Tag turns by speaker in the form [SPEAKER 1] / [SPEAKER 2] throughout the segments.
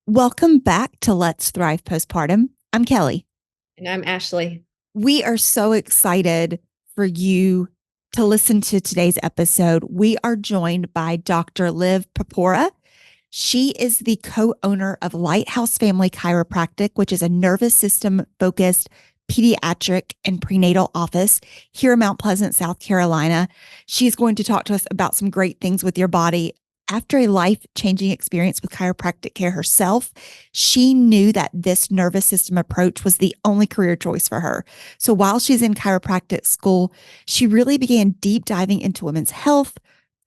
[SPEAKER 1] Welcome back to Let's Thrive Postpartum. I'm Kelly.
[SPEAKER 2] And I'm Ashley.
[SPEAKER 1] We are so excited for you to listen to today's episode. We are joined by Dr. Liv Porpora. She is the co-owner of Lighthouse Family Chiropractic, which is a nervous system focused pediatric and prenatal office here in Mount Pleasant, South Carolina. She's going to talk to us about some great things with your body. After a life-changing experience with chiropractic care herself, she knew that this nervous system approach was the only career choice for her. So while she's in chiropractic school, she really began deep diving into women's health,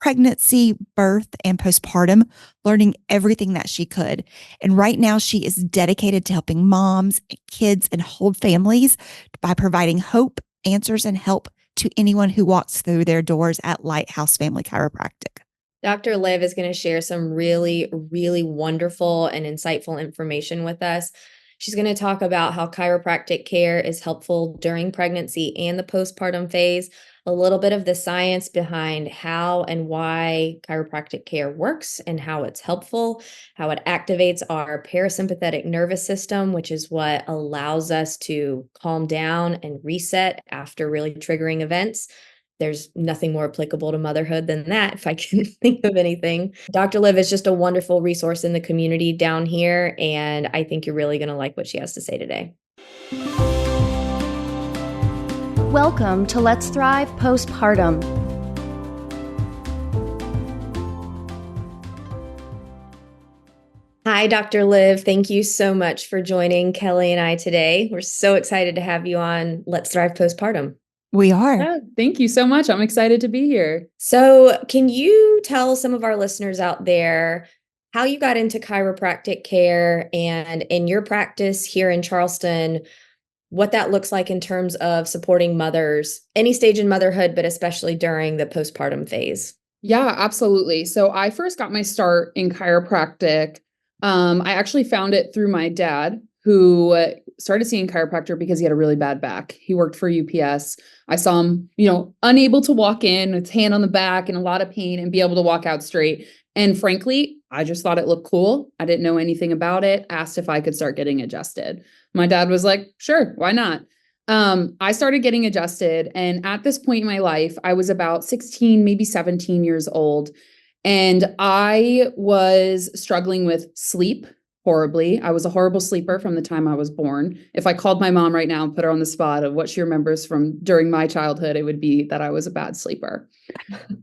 [SPEAKER 1] pregnancy, birth, and postpartum, learning everything that she could. And right now, she is dedicated to helping moms, kids, and whole families by providing hope, answers, and help to anyone who walks through their doors at Lighthouse Family Chiropractic.
[SPEAKER 2] Dr. Liv is going to share some really, really wonderful and insightful information with us. She's going to talk about how chiropractic care is helpful during pregnancy and the postpartum phase, a little bit of the science behind how and why chiropractic care works and how it's helpful, how it activates our parasympathetic nervous system, which is what allows us to calm down and reset after really triggering events. There's nothing more applicable to motherhood than that, if I can think of anything. Dr. Liv is just a wonderful resource in the community down here, and I think you're really going to like what she has to say today.
[SPEAKER 3] Welcome to Let's Thrive Postpartum.
[SPEAKER 2] Hi, Dr. Liv. Thank you so much for joining Kelly and I today. We're so excited to have you on Let's Thrive Postpartum.
[SPEAKER 1] We are.
[SPEAKER 4] Yeah, thank you so much. I'm excited to be here.
[SPEAKER 2] So can you tell some of our listeners out there how you got into chiropractic care and in your practice here in Charleston, what that looks like in terms of supporting mothers, any stage in motherhood, but especially during the postpartum phase?
[SPEAKER 4] Yeah, absolutely. So I first got my start in chiropractic. I actually found it through my dad, who started seeing chiropractor because he had a really bad back. He worked for UPS. I saw him, unable to walk in with his hand on the back and a lot of pain and be able to walk out straight. And frankly, I just thought it looked cool. I didn't know anything about it, asked if I could start getting adjusted. My dad was like, sure, why not? I started getting adjusted. And at this point in my life, I was about 16, maybe 17 years old. And I was struggling with sleep horribly. I was a horrible sleeper from the time I was born. If I called my mom right now and put her on the spot of what she remembers from during my childhood, it would be that I was a bad sleeper.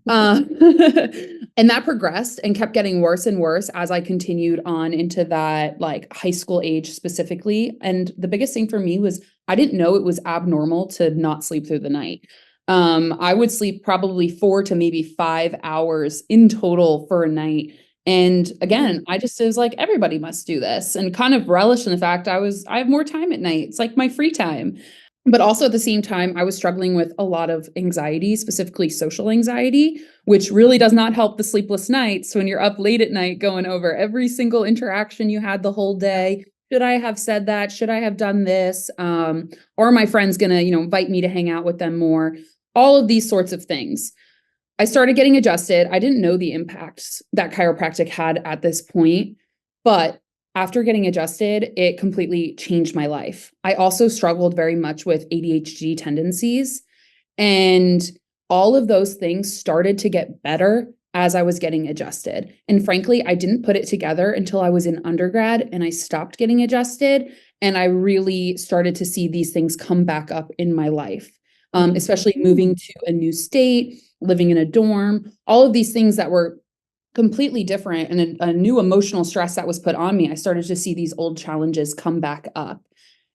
[SPEAKER 4] And that progressed and kept getting worse and worse as I continued on into that like high school age specifically. And the biggest thing for me was I didn't know it was abnormal to not sleep through the night. I would sleep probably 4 to maybe 5 hours in total for a night. And again, I just was like, everybody must do this, and kind of relish in the fact I have more time at night. It's like my free time. But also at the same time, I was struggling with a lot of anxiety, specifically social anxiety, which really does not help the sleepless nights when you're up late at night going over every single interaction you had the whole day. Should I have said that? Should I have done this? Or are my friends going to, invite me to hang out with them more? All of these sorts of things. I started getting adjusted. I didn't know the impacts that chiropractic had at this point, but after getting adjusted, it completely changed my life. I also struggled very much with ADHD tendencies, and all of those things started to get better as I was getting adjusted. And frankly, I didn't put it together until I was in undergrad and I stopped getting adjusted, and I really started to see these things come back up in my life, especially moving to a new state, living in a dorm, all of these things that were completely different and a new emotional stress that was put on me. I started to see these old challenges come back up.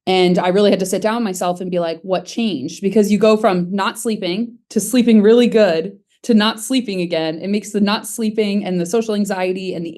[SPEAKER 4] And I really had to sit down with myself and be like, what changed? Because you go from not sleeping to sleeping really good to not sleeping again. It makes the not sleeping and the social anxiety and the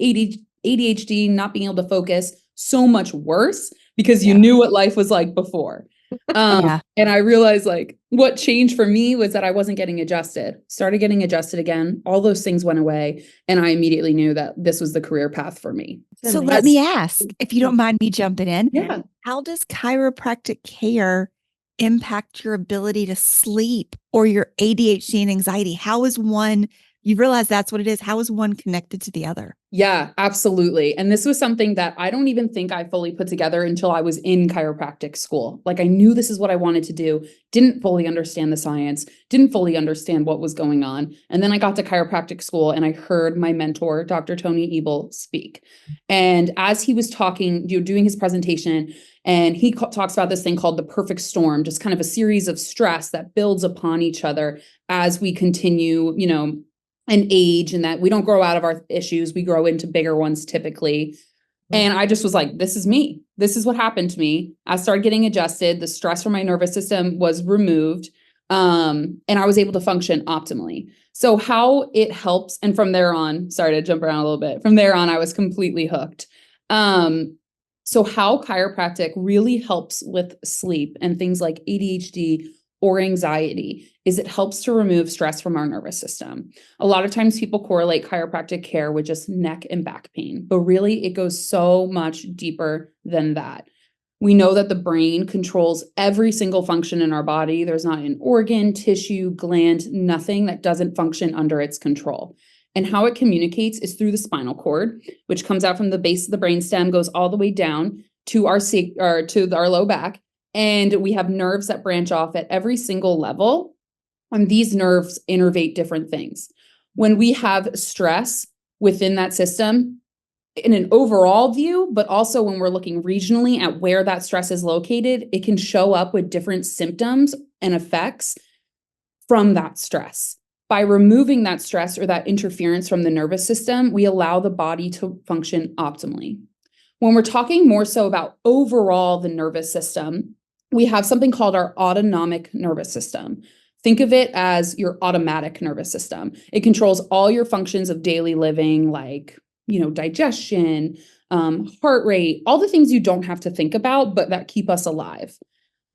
[SPEAKER 4] ADHD, not being able to focus, so much worse because you knew what life was like before. And I realized like what changed for me was that I wasn't getting adjusted. Started getting adjusted again. All those things went away. And I immediately knew that this was the career path for me.
[SPEAKER 1] So let me ask, if you don't mind me jumping in,
[SPEAKER 4] Yeah.
[SPEAKER 1] How does chiropractic care impact your ability to sleep or your ADHD and anxiety? How is one you realize that's what it is. How is one connected to the other?
[SPEAKER 4] Yeah, absolutely. And this was something that I don't even think I fully put together until I was in chiropractic school. Like I knew this is what I wanted to do, didn't fully understand the science, didn't fully understand what was going on. And then I got to chiropractic school and I heard my mentor, Dr. Tony Ebel, speak. And as he was talking, doing his presentation, and he talks about this thing called the perfect storm, just kind of a series of stress that builds upon each other as we continue, and age, and that we don't grow out of our issues. We grow into bigger ones typically. And I just was like, this is me. This is what happened to me. I started getting adjusted. The stress from my nervous system was removed. And I was able to function optimally. So how it helps, and from there on, sorry to jump around a little bit. From there on, I was completely hooked. So how chiropractic really helps with sleep and things like ADHD or anxiety is it helps to remove stress from our nervous system. A lot of times people correlate chiropractic care with just neck and back pain, but really it goes so much deeper than that. We know that the brain controls every single function in our body. There's not an organ, tissue, gland, nothing that doesn't function under its control. And how it communicates is through the spinal cord, which comes out from the base of the brainstem, goes all the way down to our low back. And we have nerves that branch off at every single level. And these nerves innervate different things. When we have stress within that system, in an overall view, but also when we're looking regionally at where that stress is located, it can show up with different symptoms and effects from that stress. By removing that stress or that interference from the nervous system, we allow the body to function optimally. When we're talking more so about overall the nervous system, we have something called our autonomic nervous system. Think of it as your automatic nervous system. It controls all your functions of daily living, like, digestion, heart rate, all the things you don't have to think about, but that keep us alive.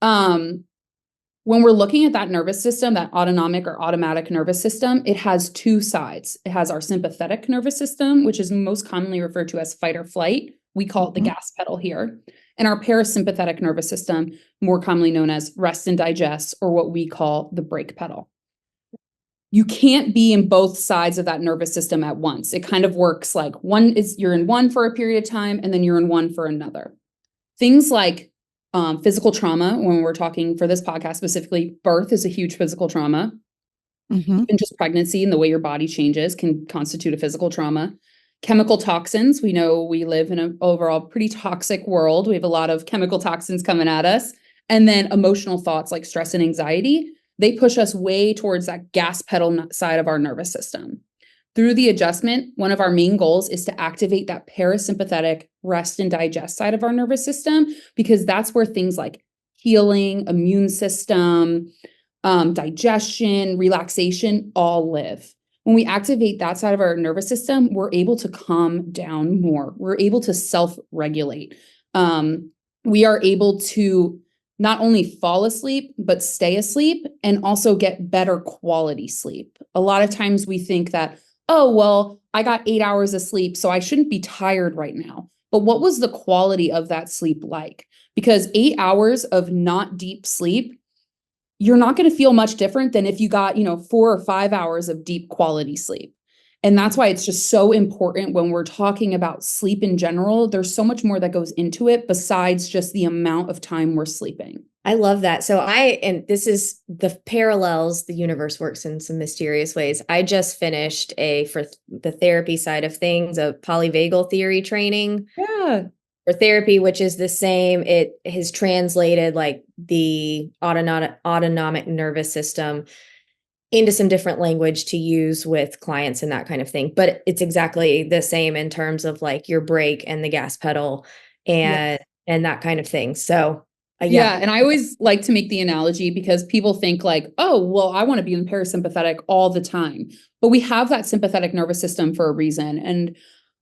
[SPEAKER 4] When we're looking at that nervous system, that autonomic or automatic nervous system, it has two sides. It has our sympathetic nervous system, which is most commonly referred to as fight or flight. We call it the gas pedal here. And our parasympathetic nervous system, more commonly known as rest and digest, or what we call the brake pedal. You can't be in both sides of that nervous system at once. It kind of works like you're in one for a period of time, and then you're in one for another. Things like physical trauma, when we're talking for this podcast specifically, birth is a huge physical trauma. Even just pregnancy and the way your body changes can constitute a physical trauma. Chemical toxins, we know we live in an overall pretty toxic world. We have a lot of chemical toxins coming at us. And then emotional thoughts like stress and anxiety, they push us way towards that gas pedal side of our nervous system. Through the adjustment, one of our main goals is to activate that parasympathetic rest and digest side of our nervous system, because that's where things like healing, immune system, digestion, relaxation all live. When we activate that side of our nervous system, we're able to calm down more. We're able to self-regulate. We are able to not only fall asleep, but stay asleep and also get better quality sleep. A lot of times we think that, oh, well, I got 8 hours of sleep, so I shouldn't be tired right now. But what was the quality of that sleep like? Because 8 hours of not deep sleep, you're not going to feel much different than if you got, 4 or 5 hours of deep quality sleep. And that's why it's just so important when we're talking about sleep in general. There's so much more that goes into it besides just the amount of time we're sleeping.
[SPEAKER 2] I love that. So and this is the parallels, the universe works in some mysterious ways. I just finished for the therapy side of things, a polyvagal theory training.
[SPEAKER 4] Yeah.
[SPEAKER 2] For therapy, which is the same. It has translated like the autonomic nervous system into some different language to use with clients and that kind of thing. But it's exactly the same in terms of like your brake and the gas pedal and that kind of thing. So
[SPEAKER 4] yeah. And I always like to make the analogy because people think like, oh, well, I want to be in parasympathetic all the time. But we have that sympathetic nervous system for a reason. And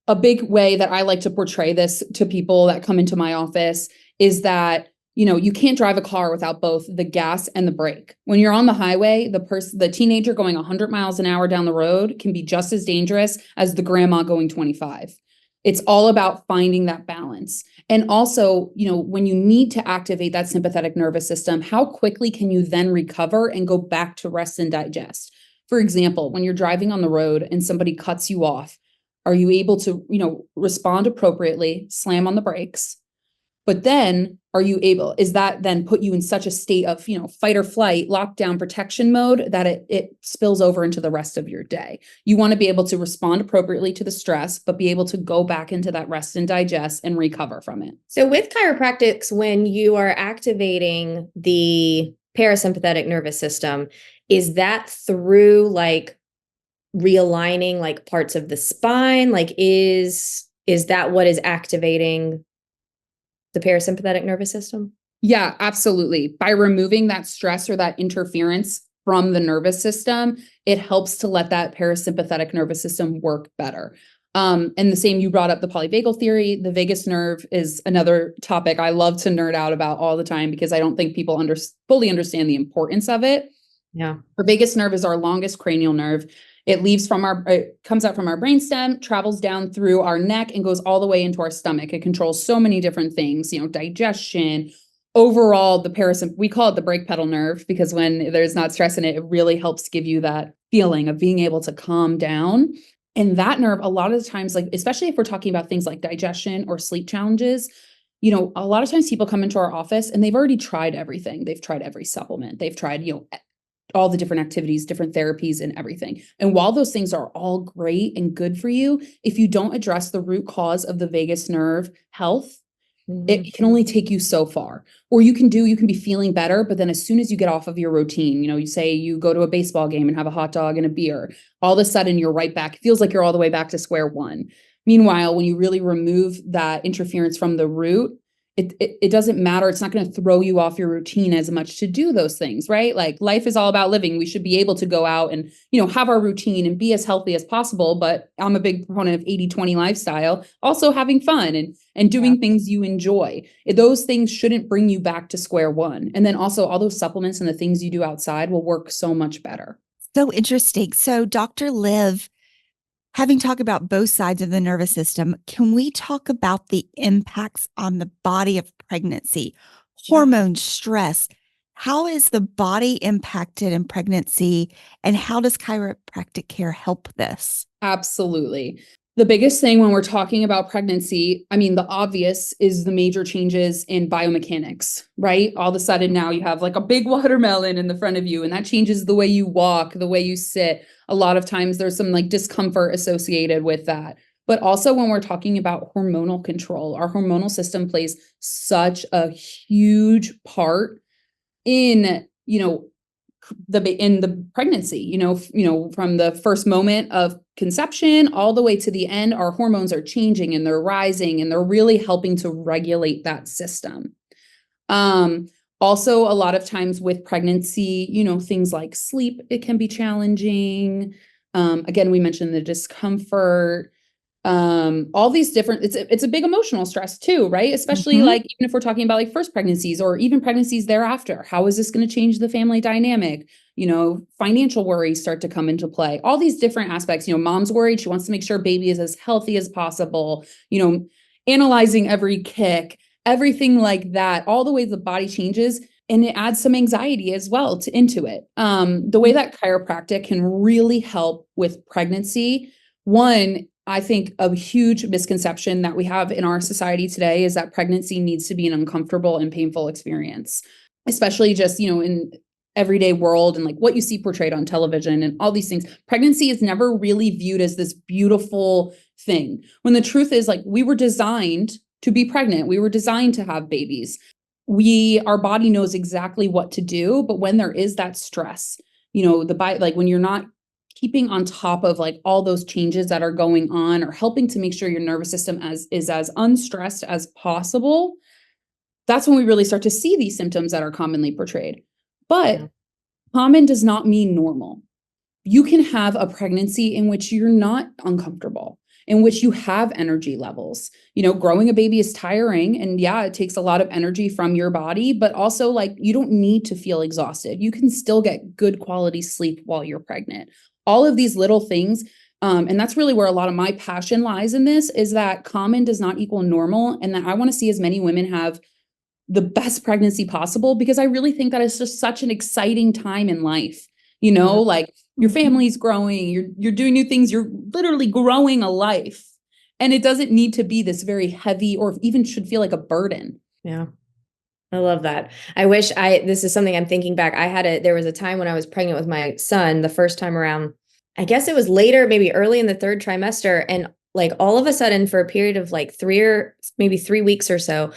[SPEAKER 4] a big way that I like to portray this to people that come into my office is that, you can't drive a car without both the gas and the brake. When you're on the highway, the teenager going 100 miles an hour down the road can be just as dangerous as the grandma going 25. It's all about finding that balance. And also, when you need to activate that sympathetic nervous system, how quickly can you then recover and go back to rest and digest? For example, when you're driving on the road and somebody cuts you off, are you able to, respond appropriately, slam on the brakes? But then is that then put you in such a state of, fight or flight, lockdown protection mode that it spills over into the rest of your day? You want to be able to respond appropriately to the stress, but be able to go back into that rest and digest and recover from it.
[SPEAKER 2] So with chiropractics, when you are activating the parasympathetic nervous system, is that through like realigning like parts of the spine? Like is that what is activating the parasympathetic nervous system?
[SPEAKER 4] Yeah, absolutely. By removing that stress or that interference from the nervous system, it helps to let that parasympathetic nervous system work better. And the same, you brought up the polyvagal theory. The vagus nerve is another topic I love to nerd out about all the time because I don't think people fully understand the importance of it.
[SPEAKER 2] Yeah.
[SPEAKER 4] The vagus nerve is our longest cranial nerve. It comes out from our brainstem, travels down through our neck and goes all the way into our stomach. It controls so many different things, digestion, overall, we call it the brake pedal nerve because when there's not stress in it, it really helps give you that feeling of being able to calm down. And that nerve, a lot of the times, like, especially if we're talking about things like digestion or sleep challenges, a lot of times people come into our office and they've already tried everything. They've tried every supplement. They've tried, all the different activities, different therapies and everything. And while those things are all great and good for you, if you don't address the root cause of the vagus nerve health, it can only take you so far. Or you can be feeling better, but then as soon as you get off of your routine, you say you go to a baseball game and have a hot dog and a beer, all of a sudden you're right back. It feels like you're all the way back to square one. Meanwhile, when you really remove that interference from the root, it doesn't matter. It's not going to throw you off your routine as much to do those things, right? Like life is all about living. We should be able to go out and, have our routine and be as healthy as possible. But I'm a big proponent of 80-20 lifestyle, also having fun and doing things you enjoy. Those things shouldn't bring you back to square one. And then also all those supplements and the things you do outside will work so much better.
[SPEAKER 1] So interesting. So Dr. Liv, having talked about both sides of the nervous system, can we talk about the impacts on the body of pregnancy, hormones, stress? How is the body impacted in pregnancy, and how does chiropractic care help this?
[SPEAKER 4] Absolutely. The biggest thing when we're talking about pregnancy, the obvious is the major changes in biomechanics, right? All of a sudden now you have like a big watermelon in the front of you, and that changes the way you walk, the way you sit. A lot of times there's some like discomfort associated with that. But also when we're talking about hormonal control, our hormonal system plays such a huge part in, the pregnancy, from the first moment of conception all the way to the end, our hormones are changing and they're rising and they're really helping to regulate that system. Also, a lot of times with pregnancy, things like sleep, it can be challenging. Again, we mentioned the discomfort. All these different, it's a big emotional stress too, right? Especially like, even if we're talking about like first pregnancies or even pregnancies thereafter, how is this going to change the family dynamic? Financial worries start to come into play, all these different aspects. Mom's worried. She wants to make sure baby is as healthy as possible, analyzing every kick, everything like that, all the ways the body changes. And it adds some anxiety as well into it. The way that chiropractic can really help with pregnancy, one, I think a huge misconception that we have in our society today is that pregnancy needs to be an uncomfortable and painful experience, especially just, in everyday world and like what you see portrayed on television and all these things. Pregnancy is never really viewed as this beautiful thing, when the truth is like we were designed to be pregnant. We were designed to have babies. Our body knows exactly what to do, but when there is that stress, like when you're not keeping on top of like all those changes that are going on or helping to make sure your nervous system is as unstressed as possible, that's when we really start to see these symptoms that are commonly portrayed. But common does not mean normal. You can have a pregnancy in which you're not uncomfortable, in which you have energy levels. Growing a baby is tiring, and it takes a lot of energy from your body, but also like you don't need to feel exhausted. You can still get good quality sleep while you're pregnant. All of these little things. And that's really where a lot of my passion lies in this, is that common does not equal normal. And that I want to see as many women have the best pregnancy possible, because I really think that it's just such an exciting time in life. Like Your family's growing, you're doing new things, you're literally growing a life. And it doesn't need to be this very heavy or even should feel like a burden.
[SPEAKER 2] Yeah. I love that. This is something I'm thinking back. There was a time when I was pregnant with my son the first time around. I guess it was later, maybe early in the third trimester. And like all of a sudden for a period of like 3 weeks or so,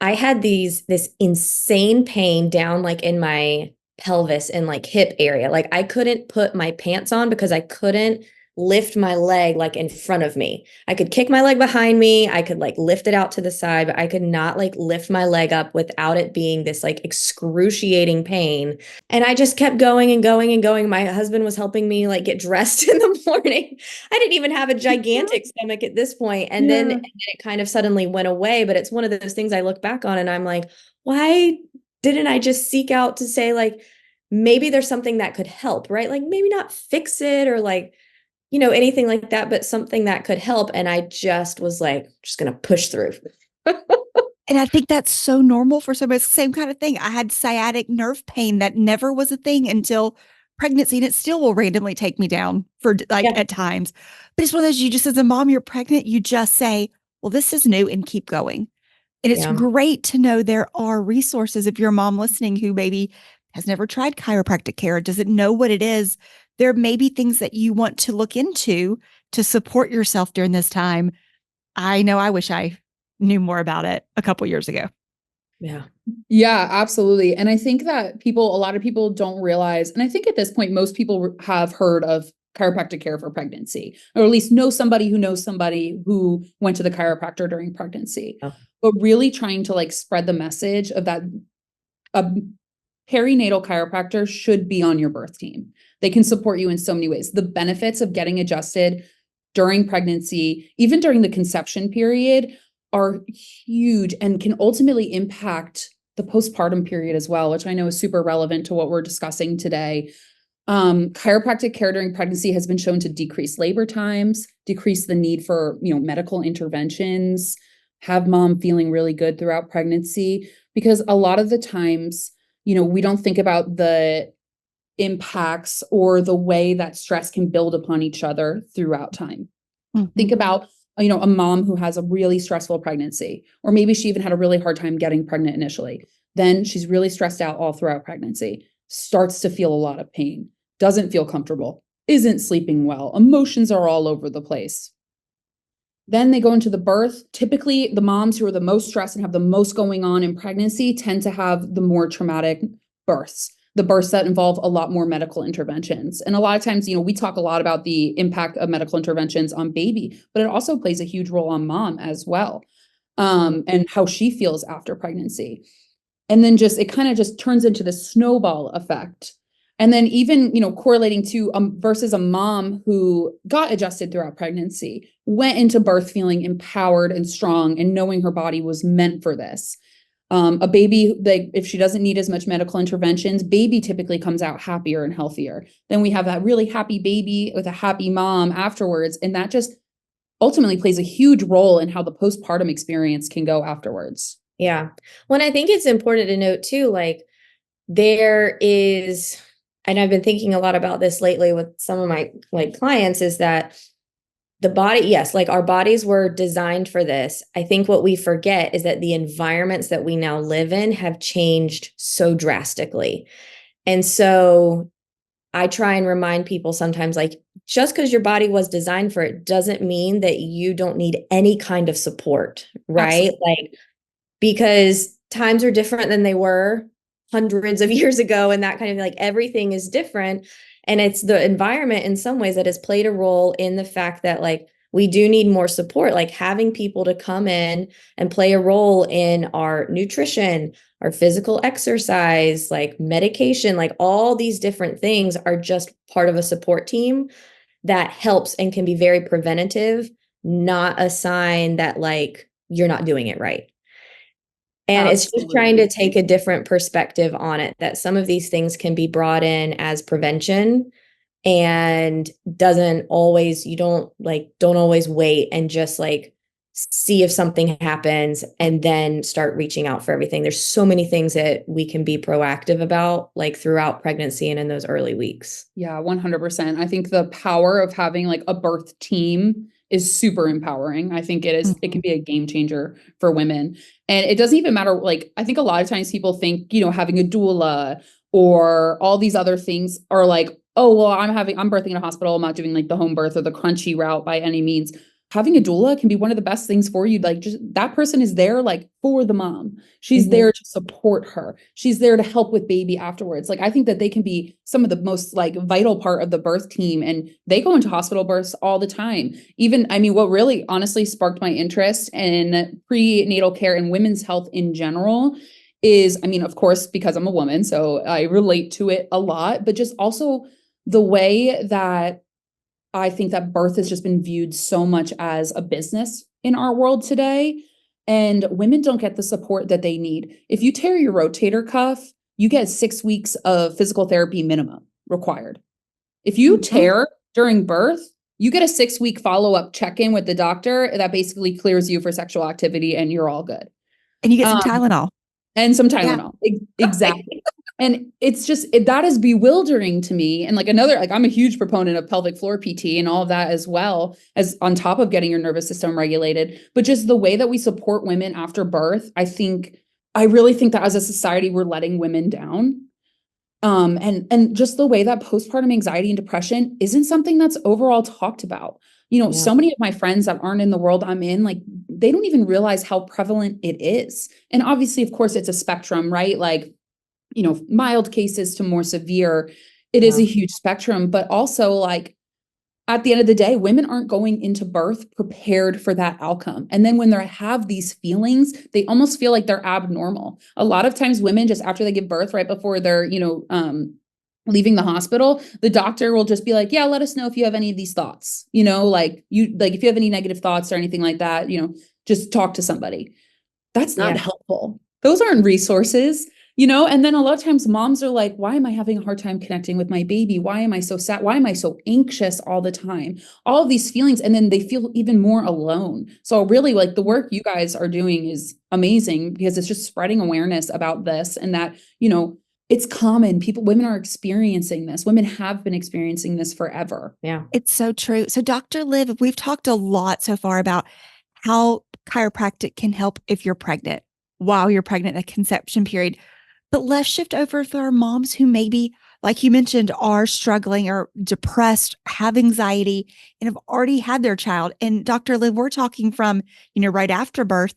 [SPEAKER 2] I had this insane pain down like in my pelvis and like hip area. Like I couldn't put my pants on because I couldn't lift my leg like in front of me. I could kick my leg behind me. I could like lift it out to the side, but I could not like lift my leg up without it being this like excruciating pain. And I just kept going and going and going. My husband was helping me like get dressed in the morning. I didn't even have a gigantic stomach at this point. And then it kind of suddenly went away. But it's one of those things I look back on and I'm like, why didn't I just seek out to say like, maybe there's something that could help, right? Like maybe not fix it or like, anything like that, but something that could help. And I just was like, just going to push through.
[SPEAKER 1] And I think that's so normal for somebody. It's the same kind of thing. I had sciatic nerve pain that never was a thing until pregnancy, and it still will randomly take me down for at times. But it's one of those, you just, as a mom, you're pregnant, you just say, well, this is new and keep going. And it's great to know there are resources. If you're a mom listening who maybe has never tried chiropractic care, doesn't know what it is, there may be things that you want to look into to support yourself during this time. I know I wish I knew more about it a couple years ago.
[SPEAKER 2] Yeah.
[SPEAKER 4] Yeah, absolutely. And I think that a lot of people don't realize, and I think at this point, most people have heard of chiropractic care for pregnancy, or at least know somebody who went to the chiropractor during pregnancy. Oh. But really trying to like spread the message of that a perinatal chiropractor should be on your birth team. They can support you in so many ways. The benefits of getting adjusted during pregnancy, even during the conception period, are huge and can ultimately impact the postpartum period as well, which I know is super relevant to what we're discussing today. Chiropractic care during pregnancy has been shown to decrease labor times, decrease the need for, medical interventions, have mom feeling really good throughout pregnancy, because a lot of the times, we don't think about the impacts or the way that stress can build upon each other throughout time. Mm-hmm. Think about, a mom who has a really stressful pregnancy, or maybe she even had a really hard time getting pregnant initially. Then she's really stressed out all throughout pregnancy, starts to feel a lot of pain, doesn't feel comfortable, isn't sleeping well, emotions are all over the place. Then they go into the birth. Typically, the moms who are the most stressed and have the most going on in pregnancy tend to have the more traumatic births, the births that involve a lot more medical interventions. And a lot of times, we talk a lot about the impact of medical interventions on baby, but it also plays a huge role on mom as well, and how she feels after pregnancy. And then it kind of just turns into this snowball effect. And then even, correlating to versus a mom who got adjusted throughout pregnancy, went into birth feeling empowered and strong and knowing her body was meant for this. A baby, if she doesn't need as much medical interventions, baby typically comes out happier and healthier. Then we have that really happy baby with a happy mom afterwards. And that just ultimately plays a huge role in how the postpartum experience can go afterwards.
[SPEAKER 2] Yeah. Well, I think it's important to note too, like there is, and I've been thinking a lot about this lately with some of my clients, is that the body, yes, like our bodies were designed for this. I think what we forget is that the environments that we now live in have changed so drastically. And so I try and remind people sometimes, like, just because your body was designed for it doesn't mean that you don't need any kind of support, right? Absolutely. Like, because times are different than they were hundreds of years ago, and that kind of like everything is different. And it's the environment in some ways that has played a role in the fact that like we do need more support, like having people to come in and play a role in our nutrition, our physical exercise, like medication, like all these different things are just part of a support team that helps and can be very preventative, not a sign that like you're not doing it right. And Absolutely. It's just trying to take a different perspective on it, that some of these things can be brought in as prevention and you don't always wait and just like see if something happens, and then start reaching out for everything. There's so many things that we can be proactive about, like throughout pregnancy and in those early weeks.
[SPEAKER 4] Yeah, 100%. I think the power of having like a birth team is super empowering. I think it can be a game changer for women. And it doesn't even matter. Like, I think a lot of times people think, having a doula or all these other things are like, oh, well, I'm birthing in a hospital. I'm not doing like the home birth or the crunchy route by any means. Having a doula can be one of the best things for you. Like, just that person is there like for the mom. She's there to support her. She's there to help with baby afterwards. Like, I think that they can be some of the most like vital part of the birth team, and they go into hospital births all the time. Even, I mean, what really honestly sparked my interest in prenatal care and women's health in general is, I mean, of course, because I'm a woman, so I relate to it a lot, but just also the way that I think that birth has just been viewed so much as a business in our world today, and women don't get the support that they need. If you tear your rotator cuff, you get 6 weeks of physical therapy minimum required. If you tear during birth, you get a 6-week follow-up check-in with the doctor that basically clears you for sexual activity, and you're all good.
[SPEAKER 1] And you get some Tylenol.
[SPEAKER 4] And some Tylenol. Yeah. Exactly. And it's just, that is bewildering to me. And like I'm a huge proponent of pelvic floor PT and all of that, as well as on top of getting your nervous system regulated. But just the way that we support women after birth, I really think that as a society, we're letting women down. And just the way that postpartum anxiety and depression isn't something that's overall talked about. So many of my friends that aren't in the world I'm in, like, they don't even realize how prevalent it is. And obviously, of course, it's a spectrum, right? Like, mild cases to more severe. It is a huge spectrum, but also like at the end of the day, women aren't going into birth prepared for that outcome. And then when they have these feelings, they almost feel like they're abnormal. A lot of times women, just after they give birth, right before they're, leaving the hospital, the doctor will just be like, yeah, let us know if you have any of these thoughts, if you have any negative thoughts or anything like that, just talk to somebody. That's not helpful. Those aren't resources. And then a lot of times moms are like, why am I having a hard time connecting with my baby? Why am I so sad? Why am I so anxious all the time? All of these feelings. And then they feel even more alone. So really, like, the work you guys are doing is amazing, because it's just spreading awareness about this, and that, it's common. Women are experiencing this. Women have been experiencing this forever.
[SPEAKER 2] Yeah.
[SPEAKER 1] It's so true. So Dr. Liv, we've talked a lot so far about how chiropractic can help if you're pregnant, while you're pregnant in a conception period. But let's shift over to our moms who maybe, like you mentioned, are struggling or depressed, have anxiety, and have already had their child. And Dr. Liv, we're talking from, right after birth,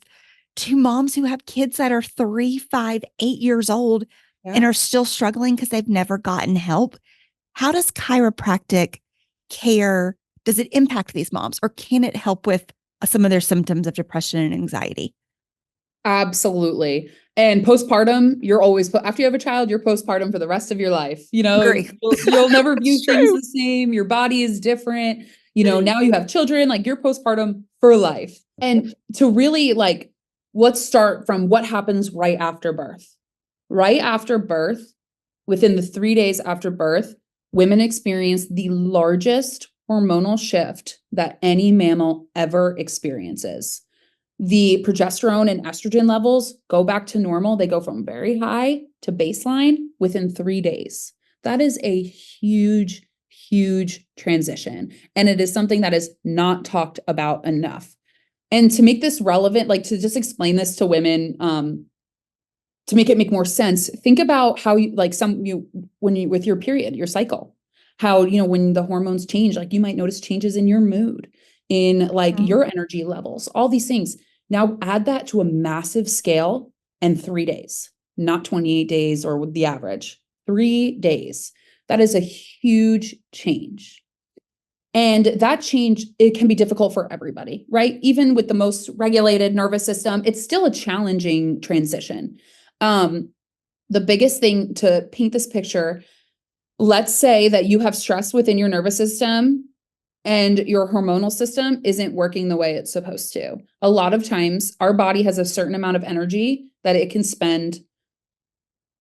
[SPEAKER 1] to moms who have kids that are 3, 5, 8 years old and are still struggling because they've never gotten help. How does chiropractic care, does it impact these moms, or can it help with some of their symptoms of depression and anxiety?
[SPEAKER 4] Absolutely. And postpartum, you're always, after you have a child, you're postpartum for the rest of your life. You'll never view things the same. Your body is different. Now you have children, like, you're postpartum for life. And to really, like, let's start from what happens right after birth. Right after birth, within the 3 days after birth, women experience the largest hormonal shift that any mammal ever experiences. The progesterone and estrogen levels go back to normal. They go from very high to baseline within 3 days. That is a huge, huge transition. And it is something that is not talked about enough. And to make this relevant, like, to just explain this to women, to make it make more sense, think about how with your period, your cycle, how, when the hormones change, like, you might notice changes in your mood, in like your energy levels, all these things. Now add that to a massive scale, and 3 days, not 28 days or the average, 3 days. That is a huge change. And that change, it can be difficult for everybody, right? Even with the most regulated nervous system, it's still a challenging transition. The biggest thing to paint this picture, let's say that you have stress within your nervous system and your hormonal system isn't working the way it's supposed to. A lot of times our body has a certain amount of energy that it can spend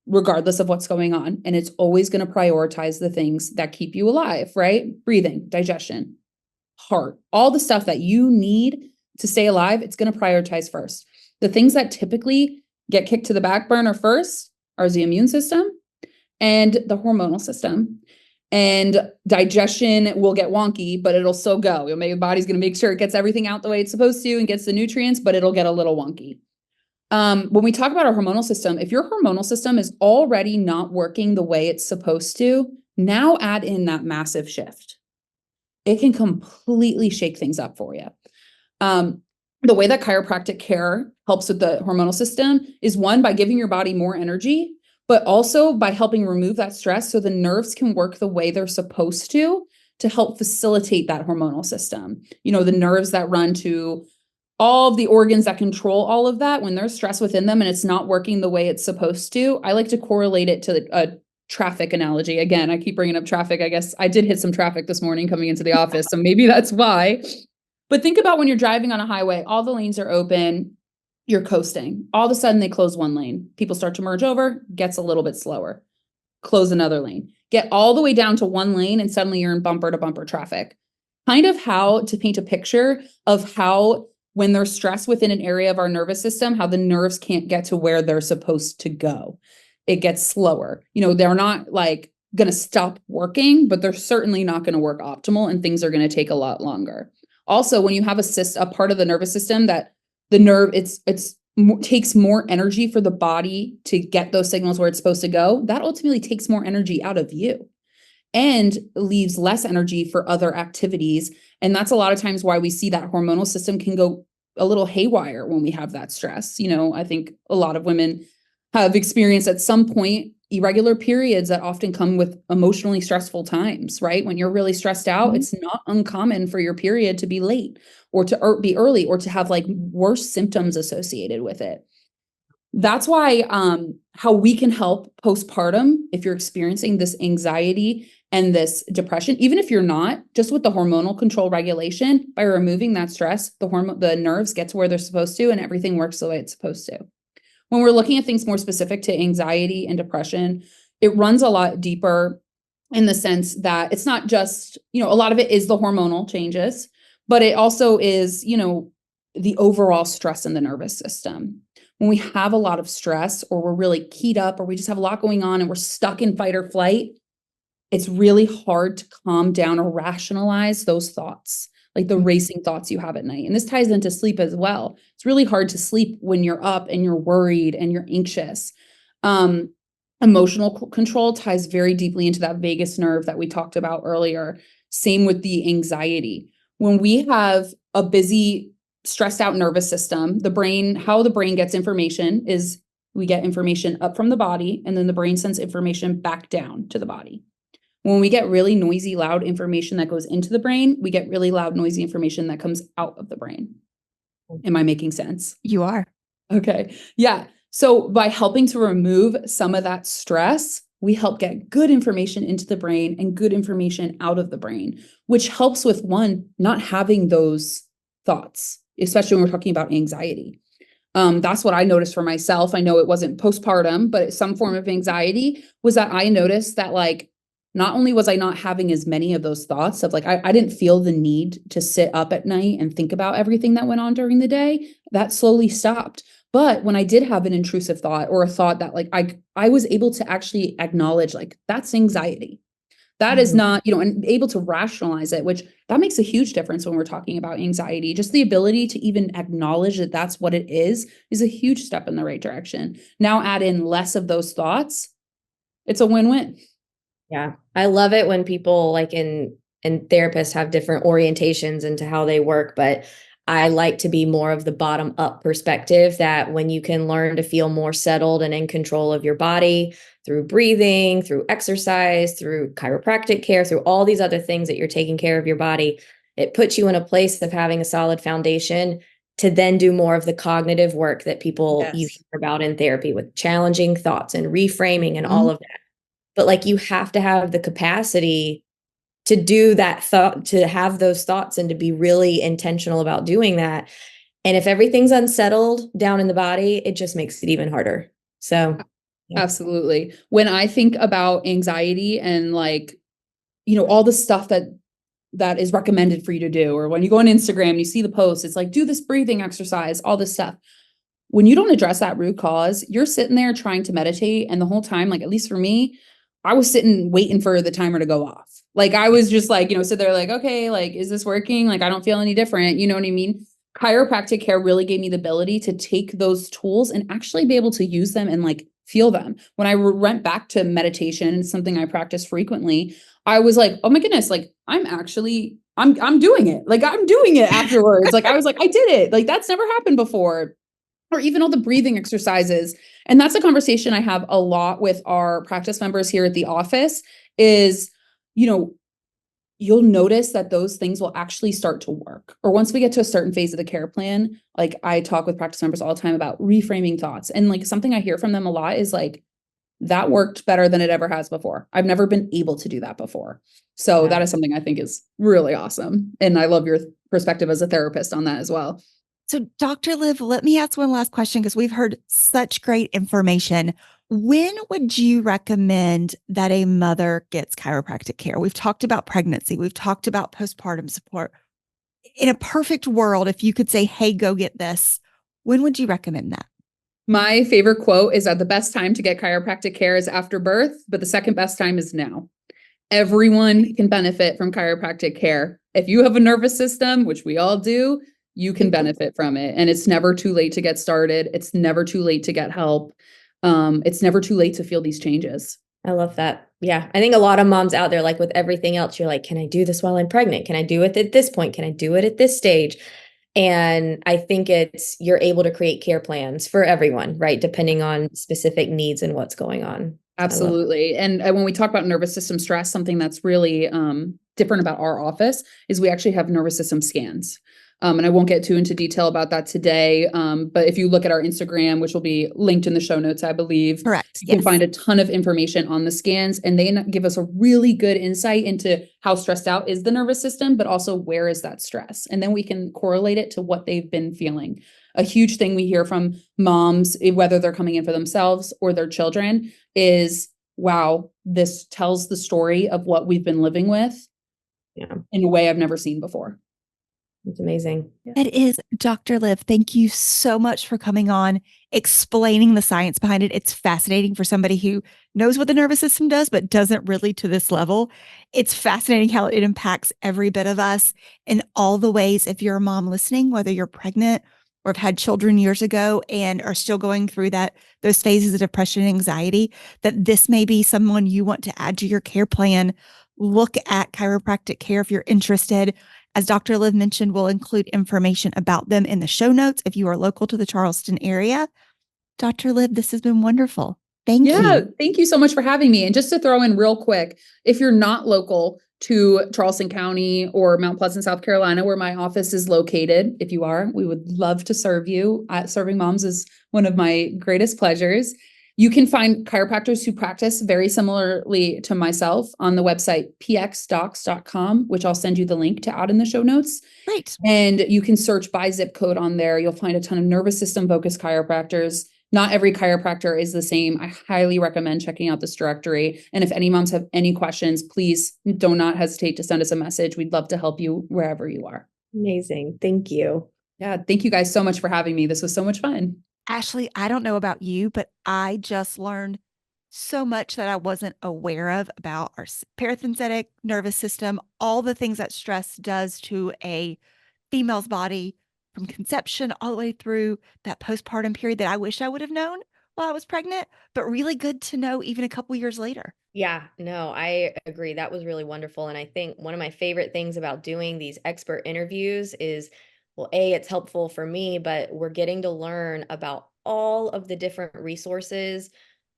[SPEAKER 4] regardless of what's going on. And it's always going to prioritize the things that keep you alive, right? Breathing, digestion, heart, all the stuff that you need to stay alive, it's going to prioritize first. The things that typically get kicked to the back burner first are the immune system and the hormonal system. And digestion will get wonky, but it'll still go. Your body's going to make sure it gets everything out the way it's supposed to and gets the nutrients, but it'll get a little wonky. When we talk about our hormonal system, if your hormonal system is already not working the way it's supposed to, now add in that massive shift. It can completely shake things up for you. The way that chiropractic care helps with the hormonal system is, one, by giving your body more energy, but also by helping remove that stress so the nerves can work the way they're supposed to help facilitate that hormonal system. The nerves that run to all of the organs that control all of that, when there's stress within them and it's not working the way it's supposed to, I like to correlate it to a traffic analogy. Again, I keep bringing up traffic. I guess I did hit some traffic this morning coming into the office, so maybe that's why. But think about when you're driving on a highway, all the lanes are open, you're coasting. All of a sudden they close one lane. People start to merge over, gets a little bit slower. Close another lane. Get all the way down to one lane and suddenly you're in bumper to bumper traffic. Kind of how to paint a picture of how when there's stress within an area of our nervous system, how the nerves can't get to where they're supposed to go. It gets slower. They're not like going to stop working, but they're certainly not going to work optimal and things are going to take a lot longer. Also, when you have a part of the nervous system that the nerve, takes more energy for the body to get those signals where it's supposed to go, that ultimately takes more energy out of you and leaves less energy for other activities. And that's a lot of times why we see that hormonal system can go a little haywire when we have that stress. I think a lot of women have experienced at some point irregular periods that often come with emotionally stressful times, right? When you're really stressed out, it's not uncommon for your period to be late or to be early or to have like worse symptoms associated with it. That's why how we can help postpartum, if you're experiencing this anxiety and this depression, even if you're not, just with the hormonal control regulation, by removing that stress, the nerves get to where they're supposed to and everything works the way it's supposed to. When we're looking at things more specific to anxiety and depression, it runs a lot deeper in the sense that it's not just, a lot of it is the hormonal changes, but it also is, the overall stress in the nervous system. When we have a lot of stress or we're really keyed up or we just have a lot going on and we're stuck in fight or flight, it's really hard to calm down or rationalize those thoughts, like the racing thoughts you have at night. And this ties into sleep as well. It's really hard to sleep when you're up and you're worried and you're anxious. Emotional control ties very deeply into that vagus nerve that we talked about earlier. Same with the anxiety. When we have a busy, stressed out nervous system, how the brain gets information is we get information up from the body and then the brain sends information back down to the body. When we get really noisy, loud information that goes into the brain, we get really loud, noisy information that comes out of the brain. Am I making sense?
[SPEAKER 1] You are.
[SPEAKER 4] Okay. Yeah. So by helping to remove some of that stress, we help get good information into the brain and good information out of the brain, which helps with not having those thoughts, especially when we're talking about anxiety. That's what I noticed for myself. I know it wasn't postpartum, but some form of anxiety was that I noticed that not only was I not having as many of those thoughts of I didn't feel the need to sit up at night and think about everything that went on during the day. That slowly stopped. But when I did have an intrusive thought or a thought that I was able to actually acknowledge that's anxiety. That is not, and able to rationalize it, which that makes a huge difference when we're talking about anxiety. Just the ability to even acknowledge that that's what it is a huge step in the right direction. Now add in less of those thoughts. It's a win-win.
[SPEAKER 2] Yeah. I love it when people and therapists have different orientations into how they work, but I like to be more of the bottom up perspective that when you can learn to feel more settled and in control of your body through breathing, through exercise, through chiropractic care, through all these other things that you're taking care of your body, it puts you in a place of having a solid foundation to then do more of the cognitive work that people you hear about in therapy with challenging thoughts and reframing and all of that. But you have to have the capacity to do that thought, to have those thoughts and to be really intentional about doing that. And if everything's unsettled down in the body, it just makes it even harder. So
[SPEAKER 4] Absolutely. When I think about anxiety and all the stuff that that is recommended for you to do. Or when you go on Instagram and you see the post, it's like, do this breathing exercise, all this stuff. When you don't address that root cause, you're sitting there trying to meditate. And the whole time, like, at least for me, I was sitting waiting for the timer to go off. Like, I was just like, sit there like, okay, like, is this working? Like, I don't feel any different. You know what I mean? Chiropractic care really gave me the ability to take those tools and actually be able to use them and like feel them. When I went back to meditation, something I practice frequently, I was like, oh my goodness, like I'm doing it. Like I'm doing it afterwards. Like I was like, I did it. Like that's never happened before. Or even all the breathing exercises. And that's a conversation I have a lot with our practice members here at the office is, you'll notice that those things will actually start to work. Or once we get to a certain phase of the care plan, like I talk with practice members all the time about reframing thoughts. And like something I hear from them a lot is like, that worked better than it ever has before. I've never been able to do that before. So that is something I think is really awesome. And I love your perspective as a therapist on that as well.
[SPEAKER 1] So Dr. Liv, let me ask one last question because we've heard such great information. When would you recommend that a mother gets chiropractic care? We've talked about pregnancy. We've talked about postpartum support. In a perfect world, if you could say, hey, go get this, when would you recommend that?
[SPEAKER 4] My favorite quote is that the best time to get chiropractic care is after birth, but the second best time is now. Everyone can benefit from chiropractic care. If you have a nervous system, which we all do, you can benefit from it. And it's never too late to get started. It's never too late to get help. It's never too late to feel these changes.
[SPEAKER 2] I love that. Yeah. I think a lot of moms out there, like with everything else, you're like, can I do this while I'm pregnant? Can I do it at this point? Can I do it at this stage? And I think you're able to create care plans for everyone, right? Depending on specific needs and what's going on.
[SPEAKER 4] Absolutely. And when we talk about nervous system stress, something that's really different about our office is we actually have nervous system scans. And I won't get too into detail about that today. But if you look at our Instagram, which will be linked in the show notes, I believe.
[SPEAKER 1] Correct.
[SPEAKER 4] You can find a ton of information on the scans, and they give us a really good insight into how stressed out is the nervous system, but also where is that stress? And then we can correlate it to what they've been feeling. A huge thing we hear from moms, whether they're coming in for themselves or their children, is, wow, this tells the story of what we've been living with in a way I've never seen before.
[SPEAKER 2] It's amazing.
[SPEAKER 1] That is Dr. Liv. Thank you so much for coming on, explaining the science behind it. It's fascinating for somebody who knows what the nervous system does, but doesn't really to this level. It's fascinating how it impacts every bit of us in all the ways. If you're a mom listening, whether you're pregnant or have had children years ago and are still going through those phases of depression and anxiety, that this may be someone you want to add to your care plan. Look at chiropractic care if you're interested. As Dr. Liv mentioned, we'll include information about them in the show notes if you are local to the Charleston area. Dr. Liv, this has been wonderful. Thank you.
[SPEAKER 4] Yeah, thank you so much for having me. And just to throw in real quick, if you're not local to Charleston County or Mount Pleasant, South Carolina, where my office is located, if you are, we would love to serve you. Serving moms is one of my greatest pleasures. You can find chiropractors who practice very similarly to myself on the website pxdocs.com, which I'll send you the link to add in the show notes.
[SPEAKER 1] Great.
[SPEAKER 4] And you can search by zip code on there. You'll find a ton of nervous system focused chiropractors. Not every chiropractor is the same. I highly recommend checking out this directory. And if any moms have any questions, please do not hesitate to send us a message. We'd love to help you wherever you are.
[SPEAKER 2] Amazing. Thank you.
[SPEAKER 4] Yeah. Thank you guys so much for having me. This was so much fun.
[SPEAKER 1] Ashley, I don't know about you, but I just learned so much that I wasn't aware of about our parasympathetic nervous system, all the things that stress does to a female's body from conception all the way through that postpartum period that I wish I would have known while I was pregnant, but really good to know even a couple years later.
[SPEAKER 2] Yeah, no, I agree. That was really wonderful. And I think one of my favorite things about doing these expert interviews is, well, it's helpful for me, but we're getting to learn about all of the different resources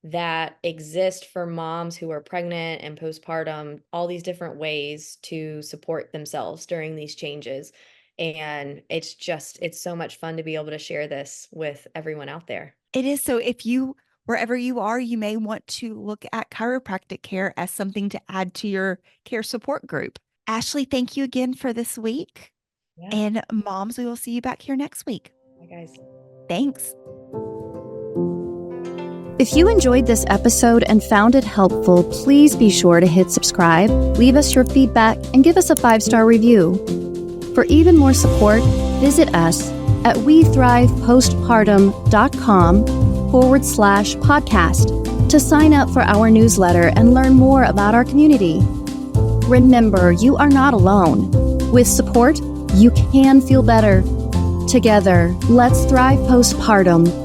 [SPEAKER 2] that exist for moms who are pregnant and postpartum, all these different ways to support themselves during these changes. And it's so much fun to be able to share this with everyone out there.
[SPEAKER 1] It is. So wherever you are, you may want to look at chiropractic care as something to add to your care support group. Ashley, thank you again for this week.
[SPEAKER 2] Yeah.
[SPEAKER 1] And moms, we will see you back here next week.
[SPEAKER 2] Bye, guys.
[SPEAKER 1] Thanks.
[SPEAKER 3] If you enjoyed this episode and found it helpful, please be sure to hit subscribe, leave us your feedback, and give us a 5-star review. For even more support, visit us at wethrivepostpartum.com/podcast to sign up for our newsletter and learn more about our community. Remember, you are not alone. With support, you can feel better. Together, let's thrive postpartum.